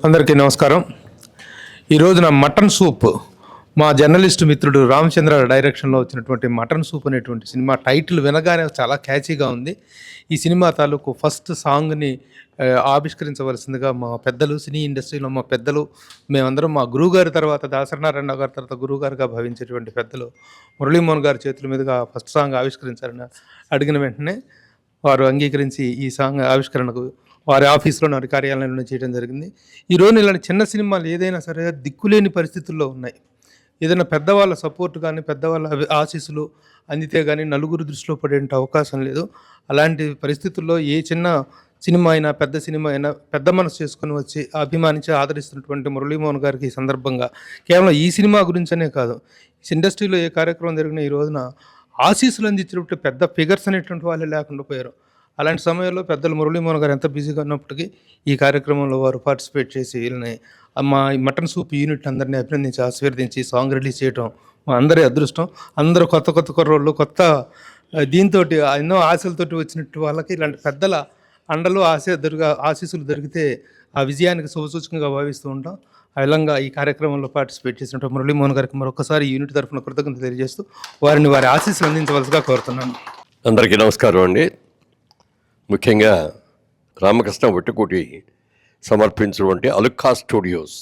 అందరికీ నమస్కారం. ఈరోజున మటన్ సూప్ మా జర్నలిస్ట్ మిత్రుడు రామచంద్ర డైరెక్షన్లో వచ్చినటువంటి మటన్ సూప్ అనేటువంటి సినిమా టైటిల్ వినగానే చాలా క్యాచీగా ఉంది. ఈ సినిమా తాలూకు ఫస్ట్ సాంగ్ని ఆవిష్కరించవలసిందిగా మా పెద్దలు, సినీ ఇండస్ట్రీలో మా పెద్దలు, మేమందరం మా గురువుగారి తర్వాత దాసరినారాయణ గారి తర్వాత గురువుగారుగా భావించేటువంటి పెద్దలు మురళీమోహన్ గారి చేతుల మీదుగా ఫస్ట్ సాంగ్ ఆవిష్కరించారని అడిగిన వెంటనే వారు అంగీకరించి ఈ సాంగ్ ఆవిష్కరణకు వారి ఆఫీస్లో వారి కార్యాలయంలో చేయడం జరిగింది. ఈరోజు ఇలాంటి చిన్న సినిమాలు ఏదైనా సరే దిక్కులేని పరిస్థితుల్లో ఉన్నాయి. ఏదైనా పెద్దవాళ్ళ సపోర్ట్ కానీ పెద్దవాళ్ళ ఆశీస్సులు అందితే కానీ నలుగురు దృష్టిలో పడే అవకాశం లేదు. అలాంటి పరిస్థితుల్లో ఏ చిన్న సినిమా అయినా పెద్ద సినిమా అయినా పెద్ద మనసు చేసుకొని వచ్చి అభిమానించి ఆదరిస్తున్నటువంటి మురళీమోహన్ గారికి ఈ సందర్భంగా కేవలం ఈ సినిమా గురించనే కాదు, ఇండస్ట్రీలో ఏ కార్యక్రమం జరిగినా ఈ రోజున ఆశీస్సులు అందించినప్పుడు పెద్ద ఫిగర్స్ అనేటువంటి వాళ్ళే లేకుండా పోయారు. అలాంటి సమయంలో పెద్దలు మురళీమోహన్ గారు ఎంత బిజీగా ఉన్నప్పటికీ ఈ కార్యక్రమంలో వారు పార్టిసిపేట్ చేసి వీళ్ళని మా మటన్ సూప్ యూనిట్ అందరినీ అభినందించి ఆశీర్వదించి సాంగ్ రిలీజ్ చేయడం మా అందరి అదృష్టం. అందరూ కొత్త కొత్త కుర్రోళ్ళు కొత్త దీంతో ఎన్నో ఆశలతోటి వచ్చినట్టు వాళ్ళకి ఇలాంటి పెద్దల అండలు ఆశీస్సులు దొరికితే ఆ విజయానికి శుభసూచకంగా భావిస్తూ ఉంటాం. ఆ విధంగా ఈ కార్యక్రమంలో పార్టిసిపేట్ చేసినట్టు మురళీమోహన్ గారికి మరొకసారి యూనిట్ తరఫున కృతజ్ఞత తెలియజేస్తూ వారి ఆశీస్సులు అందించవలసిగా కోరుతున్నాను. అందరికీ నమస్కారం అండి. ముఖ్యంగా రామకృష్ణ వట్టికోటి సమర్పించినటువంటి అలుక్కా స్టూడియోస్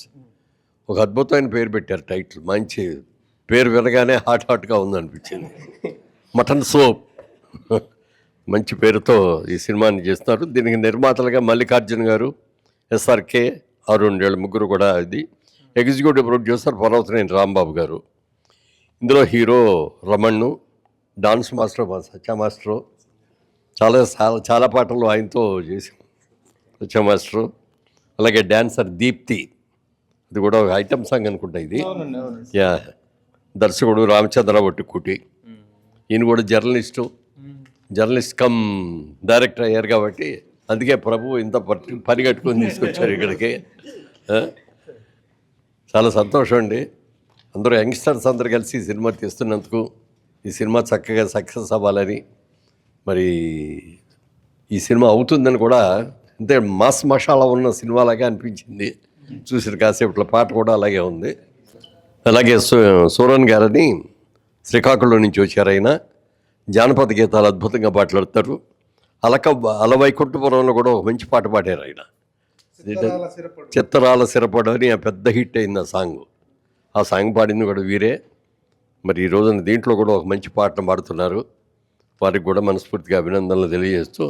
ఒక అద్భుతమైన పేరు పెట్టారు. టైటిల్ మంచి పేరు వినగానే హాట్గా ఉందనిపించింది. మటన్ సూప్ మంచి పేరుతో ఈ సినిమాని చేస్తున్నారు. దీనికి నిర్మాతలుగా మల్లికార్జున గారు, ఎస్ఆర్కే, అరుణ్ వీళ్ళ ముగ్గురు కూడా. ఇది ఎగ్జిక్యూటివ్ ప్రొడ్యూసర్ పర్వతనేని రాంబాబు గారు. ఇందులో హీరో రమణ్, డాన్స్ మాస్టర్ సత్య మాస్టరు, చాలా పాటలు ఆయనతో చేసాం సత్య మాస్టరు. అలాగే డ్యాన్సర్ దీప్తి, ఇది కూడా ఒక ఐటమ్ సాంగ్ అనుకుంటా ఇది. యా, దర్శకుడు రామచంద్ర వట్టికోటి, ఈయన కూడా జర్నలిస్ట్ కమ్ డైరెక్టర్ అయ్యారు కాబట్టి అందుకే ప్రభు ఇంత పరిగెట్టుకొని తీసుకొచ్చారు ఇక్కడికి. చాలా సంతోషం అండి. అందరూ యంగ్స్టర్స్ అందరు కలిసి ఈ సినిమా తీస్తున్నందుకు, ఈ సినిమా చక్కగా సక్సెస్ అవ్వాలని, మరి ఈ సినిమా అవుతుందని కూడా అంటే మాస్ మషాలా ఉన్న సినిమాలాగా అనిపించింది. చూసిన కాసేపట్లో పాట కూడా అలాగే ఉంది. అలాగే సూరన్ గారని శ్రీకాకుళం నుంచి వచ్చారు. ఆయన జానపద గీతాలు అద్భుతంగా పాటలాడతారు. అలవైకుంఠపురంలో కూడా ఒక మంచి పాట పాడారు ఆయన. చిత్తరాల సిరపడు అని ఆ పెద్ద హిట్ అయింది ఆ సాంగ్ పాడింది కూడా వీరే. మరి ఈ రోజున దీంట్లో కూడా ఒక మంచి పాటను పాడుతున్నారు. వారికి కూడా మనస్ఫూర్తిగా అభినందనలు తెలియజేస్తూ,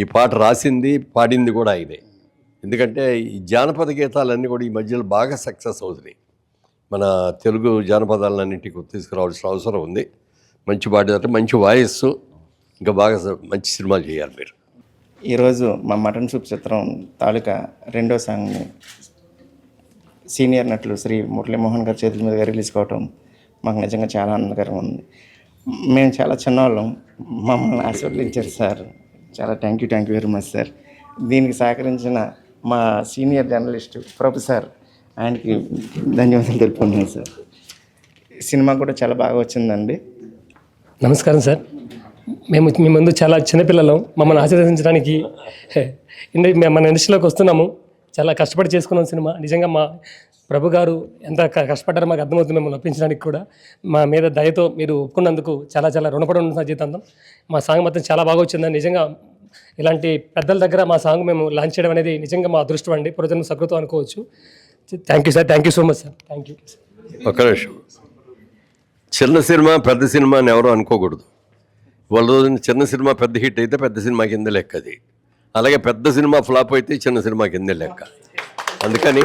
ఈ పాట రాసింది పాడింది కూడా ఆయనే. ఎందుకంటే ఈ జానపద గీతాలన్నీ కూడా ఈ మధ్యలో బాగా సక్సెస్ అవుతున్నాయి. మన తెలుగు జానపదాలన్నింటికి తీసుకురావాల్సిన అవసరం ఉంది. మంచి పాట, మంచి వాయిస్, ఇంకా బాగా మంచి సినిమాలు చేయాలి మీరు. ఈరోజు మా మటన్ సూప్ చిత్రం తాలూకా రెండో సాంగ్ సీనియర్ నటులు శ్రీ మురళీమోహన్ గారి చేతుల మీదుగా రిలీజ్ కావటం మాకు నిజంగా చాలా ఆనందకరంగా ఉంది. మేము చాలా చిన్నవాళ్ళం, మమ్మల్ని ఆశీర్వదించారు సార్. చాలా thank you very much sir. దీనికి సహకరించిన మా సీనియర్ జర్నలిస్టు ప్రభు సార్, ఆయనకి ధన్యవాదాలు తెలుపుకుంటున్నాను సార్. సినిమా కూడా చాలా బాగా వచ్చిందండి. నమస్కారం సార్. మేము మీ ముందు చాలా చిన్నపిల్లలం, మమ్మల్ని ఆశీర్వదించడానికి మన ఇండస్ట్రీలోకి వస్తున్నాము. చాలా కష్టపడి చేసుకున్నాం సినిమా. నిజంగా మా ప్రభు గారు ఎంత కష్టపడ్డారో మాకు అర్థమవుతుంది. మిమ్మల్ని ఒప్పించడానికి కూడా మా మీద దయతో మీరు ఒప్పుకున్నందుకు చాలా రుణపడి ఉన్న జీవితాంతం. మా సాంగ్ మాత్రం చాలా బాగా వచ్చిందని నిజంగా ఇలాంటి పెద్దల దగ్గర మా సాంగ్ మేము లాంచ్ చేయడం అనేది నిజంగా మా అదృష్టం అండి, పురోజన్మ సకృతం అనుకోవచ్చు. Thank you sir, thank you so much sir, thank you. ఒక్క నిమిషం, చిన్న సినిమా పెద్ద సినిమా అని ఎవరు అనుకోకూడదు. వాళ్ళ రోజున చిన్న సినిమా పెద్ద హిట్ అయితే పెద్ద సినిమా కింద లెక్క అది. అలాగే పెద్ద సినిమా ఫ్లాప్ అయితే చిన్న సినిమా కిందే లెక్క. అందుకని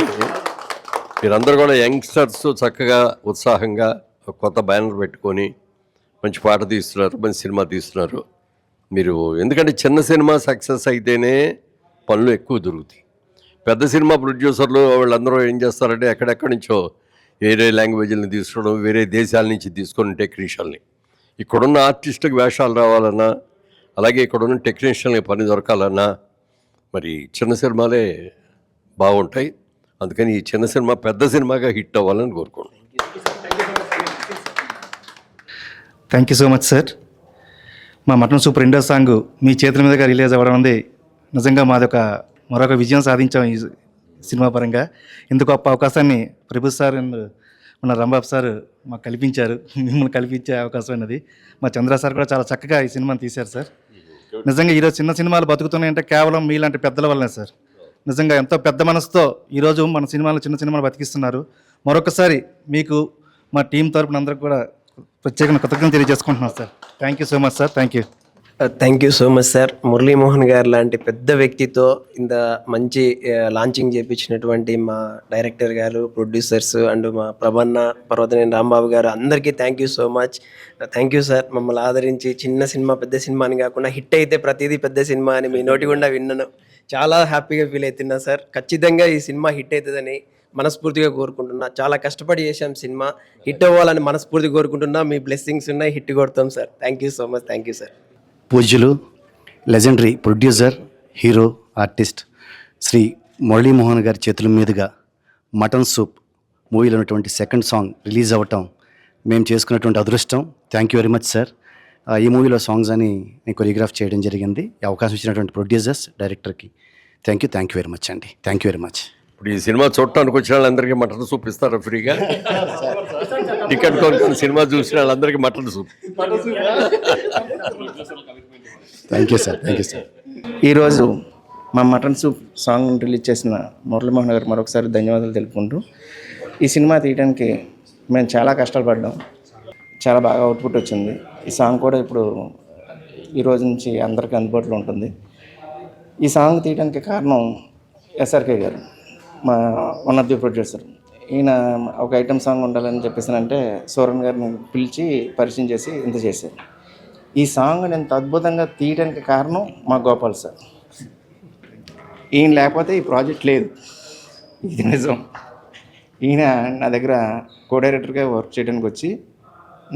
మీరందరూ కూడా యంగ్స్టర్స్ చక్కగా ఉత్సాహంగా కొత్త బ్యానర్ పెట్టుకొని మంచి పాట తీస్తున్నారు, మంచి సినిమా తీస్తున్నారు మీరు. ఎందుకంటే చిన్న సినిమా సక్సెస్ అయితేనే పనులు ఎక్కువ దొరుకుతాయి. పెద్ద సినిమా ప్రొడ్యూసర్లు వాళ్ళందరూ ఏం చేస్తారంటే ఎక్కడెక్కడి నుంచో వేరే లాంగ్వేజ్ని తీసుకోవడం, వేరే దేశాల నుంచి తీసుకొని టెక్నీషియన్ని, ఇక్కడున్న ఆర్టిస్టులకు వేషాలు రావాలన్నా, అలాగే ఇక్కడున్న టెక్నీషియన్కి పని దొరకాలన్నా మరి చిన్న సినిమాలే బాగుంటాయి. అందుకని ఈ చిన్న సినిమా పెద్ద సినిమాగా హిట్ అవ్వాలని కోరుకోండి. Thank you so much sir. మా మటన్ సూప్ రెండో సాంగ్ మీ చేతుల మీదుగా రిలీజ్ అవ్వడం అనేది నిజంగా మాది మరొక విజయం సాధించాం సినిమా పరంగా. ఇంత గొప్ప అవకాశాన్ని ప్రభు సార్ అండ్ మన రాంబాబు సార్ మాకు కల్పించారు. మిమ్మల్ని కల్పించే అవకాశం అన్నది మా చంద్ర సార్ కూడా చాలా చక్కగా ఈ సినిమాని తీశారు సార్. నిజంగా ఈరోజు చిన్న సినిమాలు బతుకుతున్నాయంటే కేవలం మీలాంటి పెద్దల వల్లనే సార్. నిజంగా ఎంతో పెద్ద మనసుతో ఈరోజు మన సినిమాలు చిన్న సినిమాలు బతికిస్తున్నారు. మరొకసారి మీకు మా టీం తరపున అందరికి కూడా ప్రత్యేకంగా కృతజ్ఞతలు తెలియజేసుకుంటున్నాను sir. Thank you so much sir. Thank you. Thank you so much sir. Muralimohan గారు లాంటి పెద్ద వ్యక్తితో ఇంత మంచి లాంచింగ్ చేయించినటువంటి మా డైరెక్టర్ గారు, ప్రొడ్యూసర్స్ అండ్ మా ప్రభన్న, పర్వతనేని రాంబాబు గారు అందరికీ thank you so much. Thank you sir. మమ్మల్ని ఆదరించి చిన్న సినిమా పెద్ద సినిమా అని కాకుండా హిట్ అయితే ప్రతిదీ పెద్ద సినిమా అని మీ నోటి గుండా విన్నాను. చాలా హ్యాపీగా ఫీల్ అవుతున్నా సార్. ఖచ్చితంగా ఈ సినిమా హిట్ అవుతుందని మనస్ఫూర్తిగా కోరుకుంటున్నా. చాలా కష్టపడి చేశాం సినిమా, హిట్ అవ్వాలని మనస్ఫూర్తిగా కోరుకుంటున్నా. మీ బ్లెస్సింగ్స్ ఉన్నాయి, హిట్ కొడతాం sir. Thank you so much. Thank you sir. పూజ్యులు, legendary producer, hero, artist Shri Muralimohan గారి చేతుల మీదుగా మటన్ సూప్ మూవీలో ఉన్నటువంటి సెకండ్ సాంగ్ రిలీజ్ అవ్వటం మేము చేసుకున్నటువంటి అదృష్టం. Thank you very much sir. ఈ మూవీలో సాంగ్స్ అని నేను కొరియోగ్రాఫ్ చేయడం జరిగింది. ఈ అవకాశం ఇచ్చినటువంటి ప్రొడ్యూసర్స్, డైరెక్టర్కి థ్యాంక్ యూ వెరీ మచ్ అండి. Thank you very much. ఇప్పుడు ఈ సినిమా చూడటానికి వచ్చిన వాళ్ళందరికీ మటన్ సూప్ ఇస్తారా ఫ్రీగా? టికెట్ కొనుక్కుని సినిమా చూసిన వాళ్ళందరికీ mutton soup. Thank you sir. Thank you sir. ఈరోజు మా మటన్ సూప్ సాంగ్ రిలీజ్ చేసిన మురళీమోహన్ గారు మరొకసారి ధన్యవాదాలు తెలుపుకుంటూ, ఈ సినిమా తీయడానికి మేము చాలా కష్టాలు పడ్డాం. చాలా బాగా అవుట్పుట్ వచ్చింది. ఈ సాంగ్ కూడా ఇప్పుడు ఈ రోజు నుంచి అందరికీ అందుబాటులో ఉంటుంది. ఈ సాంగ్ తీయడానికి కారణం ఎస్ఆర్కే గారు, మా వన్ ఆఫ్ ది ప్రొడ్యూసర్. ఈయన ఒక ఐటమ్ సాంగ్ ఉండాలని చెప్పేసానంటే సోరన్ గారిని పిలిచి పరిచయం చేసి ఇంత చేశారు. ఈ సాంగ్ ఇంత అద్భుతంగా తీయడానికి కారణం మా గోపాల్ సార్. ఈయన లేకపోతే ఈ ప్రాజెక్ట్ లేదు, ఇది నిజం. ఈయన నా దగ్గర కో డైరెక్టర్గా వర్క్ చేయడానికి వచ్చి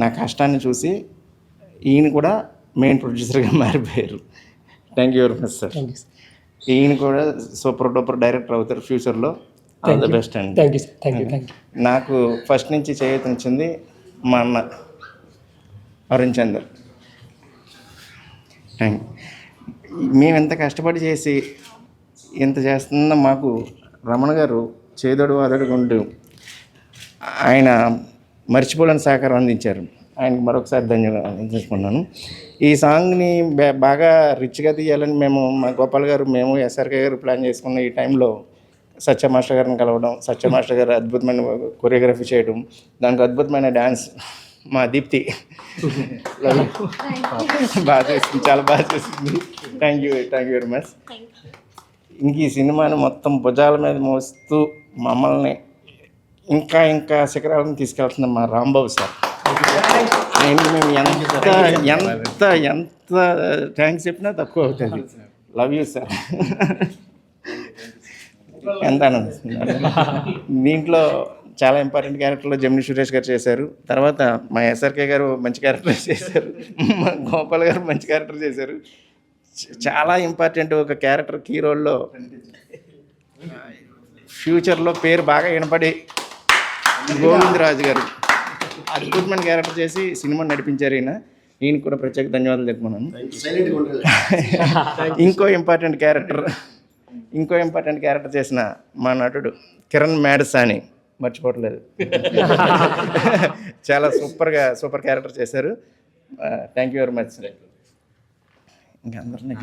నా కష్టాన్ని చూసి ఈయన కూడా మెయిన్ ప్రొడ్యూసర్గా మారిపోయారు. Thank you very much sir. ఈయన కూడా సూపర్ డూపర్ డైరెక్టర్ అవుతారు ఫ్యూచర్లో. ఆల్ ద బెస్ట్ అండి. Thank you sir. Thank you. Thank you. నాకు ఫస్ట్ నుంచి చేయనిచ్చింది మా అన్న అరుణ్ చందర్. థ్యాంక్ మేము ఎంత కష్టపడి చేసి ఇంత చేస్తున్న మాకు రమణ గారు చేదోడు అదడుగు ఉంటూ ఆయన మర్చిపోలేని సహకారం అందించారు. ఆయనకి మరొకసారి ధన్యవాదాలు తెలుసుకున్నాను. ఈ సాంగ్ని బాగా రిచ్గా తీయాలని మేము, మా గోపాల్ గారు, మేము ఎస్ఆర్కే గారు ప్లాన్ చేసుకున్న ఈ టైంలో సత్య మాస్టర్ గారిని కలవడం, సత్య మాస్టర్ గారు అద్భుతమైన కొరియోగ్రఫీ చేయడం, దానికి అద్భుతమైన డ్యాన్స్ మా దీప్తి బాగా చేసింది, చాలా బాగా చేసింది. Thank you very much. ఇంక ఈ సినిమాని మొత్తం భుజాల మీద మోస్తూ మమ్మల్ని ఇంకా ఇంకా శిఖరాలను తీసుకెళ్తున్న మా రాంబాబు సార్. మేము ఎంత ఎంత ఎంత థ్యాంక్స్ చెప్పినా తక్కువ అవుతుంది. Love you sir. ఎంత ఆనందిస్తున్నారు. దీంట్లో చాలా ఇంపార్టెంట్ క్యారెక్టర్లో జమిని సురేష్ గారు చేశారు. తర్వాత మా ఎస్ఆర్కే గారు మంచి క్యారెక్టర్ చేశారు. మా గోపాల్ గారు మంచి క్యారెక్టర్ చేశారు. చాలా ఇంపార్టెంట్ ఒక క్యారెక్టర్ కీ రోల్లో ఫ్యూచర్లో పేరు బాగా వినపడి గోవిందరాజు గారు అద్భుతమైన క్యారెక్టర్ చేసి సినిమా నడిపించారు. ఈయన కూడా ప్రత్యేక ధన్యవాదాలు చెప్పుకున్నాను. ఇంకో ఇంపార్టెంట్ క్యారెక్టర్ చేసిన మా నటుడు కిరణ్ మేడసాని మర్చిపోవట్లేదు. చాలా సూపర్ క్యారెక్టర్ చేశారు. Thank you very much. ఇంకా అందరినీ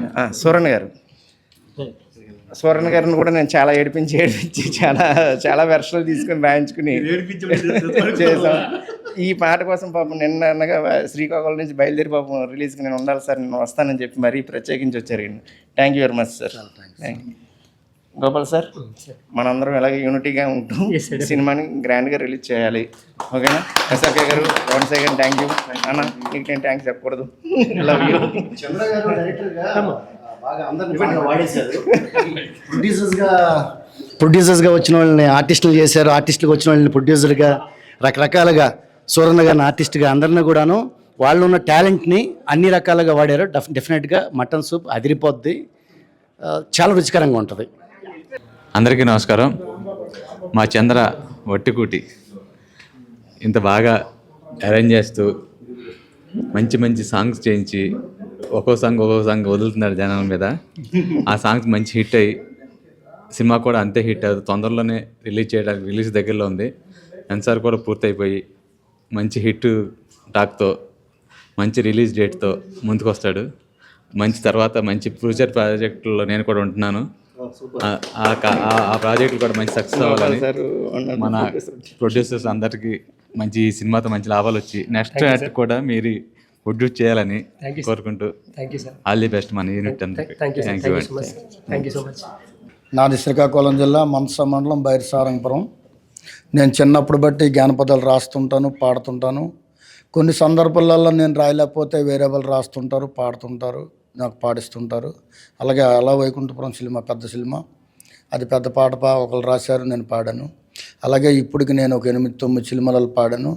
సూరన్ గారిని కూడా నేను చాలా ఏడిపించి చాలా వెర్షన్లు తీసుకుని రాయించుకుని చేసాం. ఈ పాట కోసం పాపం నిన్న అనగా శ్రీకాకుళం నుంచి బయలుదేరి పాపం రిలీజ్కి నేను ఉండాలి సార్, నేను వస్తానని చెప్పి మరీ ప్రత్యేకించి వచ్చారు. Thank you very much sir. Gopal sir, మనందరం ఇలాగే యూనిటీగా ఉంటూ సినిమాని గ్రాండ్గా రిలీజ్ చేయాలి. ఓకేనా? ఎస్ఆర్కే గారు వన్స్ అగైన్ థ్యాంక్ యూ అన్న. నీకు నేను థ్యాంక్స్ చెప్పకూడదు. Love you. చంద్ర గారు డైరెక్టర్గా బాగా అందరిని వాడేశారు. ప్రొడ్యూసర్స్గా వచ్చిన వాళ్ళని ఆర్టిస్టులు చేశారు, ఆర్టిస్టులకు వచ్చిన వాళ్ళని ప్రొడ్యూసర్గా, రకరకాలుగా సూరన్న గారిని ఆర్టిస్ట్గా అందరిని కూడాను వాళ్ళు ఉన్న టాలెంట్ని అన్ని రకాలుగా వాడారు. డెఫినెట్గా మటన్ సూప్ అదిరిపోద్ది, చాలా రుచికరంగా ఉంటుంది. అందరికీ నమస్కారం. మా చంద్ర వట్టికూటి ఇంత బాగా అరేంజ్ చేస్తూ మంచి మంచి సాంగ్స్ చేయించి ఒక్కో సాంగ్ వదులుతున్నారు జనాల మీద. ఆ సాంగ్స్ మంచి హిట్ అయ్యి సినిమా కూడా అంతే హిట్ అవుతుంది. తొందరలోనే రిలీజ్ దగ్గరలో ఉంది. సెన్సార్ కూడా పూర్తయిపోయి మంచి హిట్ టాక్తో మంచి రిలీజ్ డేట్తో ముందుకు వస్తాడు. తర్వాత మంచి ఫ్యూచర్ ప్రాజెక్టుల్లో నేను కూడా ఉంటున్నాను. ఆ ప్రాజెక్టులు కూడా మంచి సక్సెస్ అవ్వాలని మన ప్రొడ్యూసర్స్ అందరికీ మంచి ఈ సినిమాతో మంచి లాభాలు వచ్చి నెక్స్ట్ యాక్ట్ కూడా మీరు ప్రొడ్యూస్ చేయాలని కోరుకుంటూ thank you sir. All the best మన యూనిట్ అందరికీ. Thank you so much. Thank you so much. నాది శ్రీకాకుళం జిల్లా మందస మండలం బైరసారంగపురం. నేను చిన్నప్పుడు బట్టి జానపదాలు రాస్తుంటాను, పాడుతుంటాను. కొన్ని సందర్భాలలో నేను రాయలేకపోతే వేరే వాళ్ళు రాస్తుంటారు, పాడుతుంటారు, నాకు పాడిస్తుంటారు. అలాగే అలా వైకుంఠపురం సినిమా పెద్ద సినిమా, అది పెద్ద పాట ఒకరు రాశారు, నేను పాడాను. అలాగే ఇప్పటికి నేను ఒక 8-9 సినిమాలు పాడాను.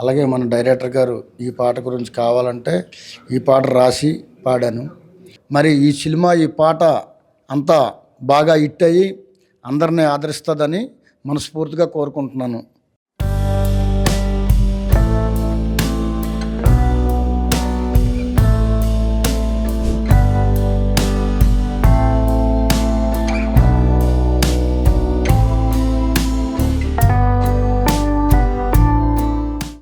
అలాగే మన డైరెక్టర్ గారు ఈ పాట గురించి కావాలంటే ఈ పాట రాసి పాడాను. మరి ఈ సినిమా ఈ పాట అంతా బాగా హిట్ అయ్యి అందరినీ ఆదరిస్తుందని మనస్ఫూర్తిగా కోరుకుంటున్నాను.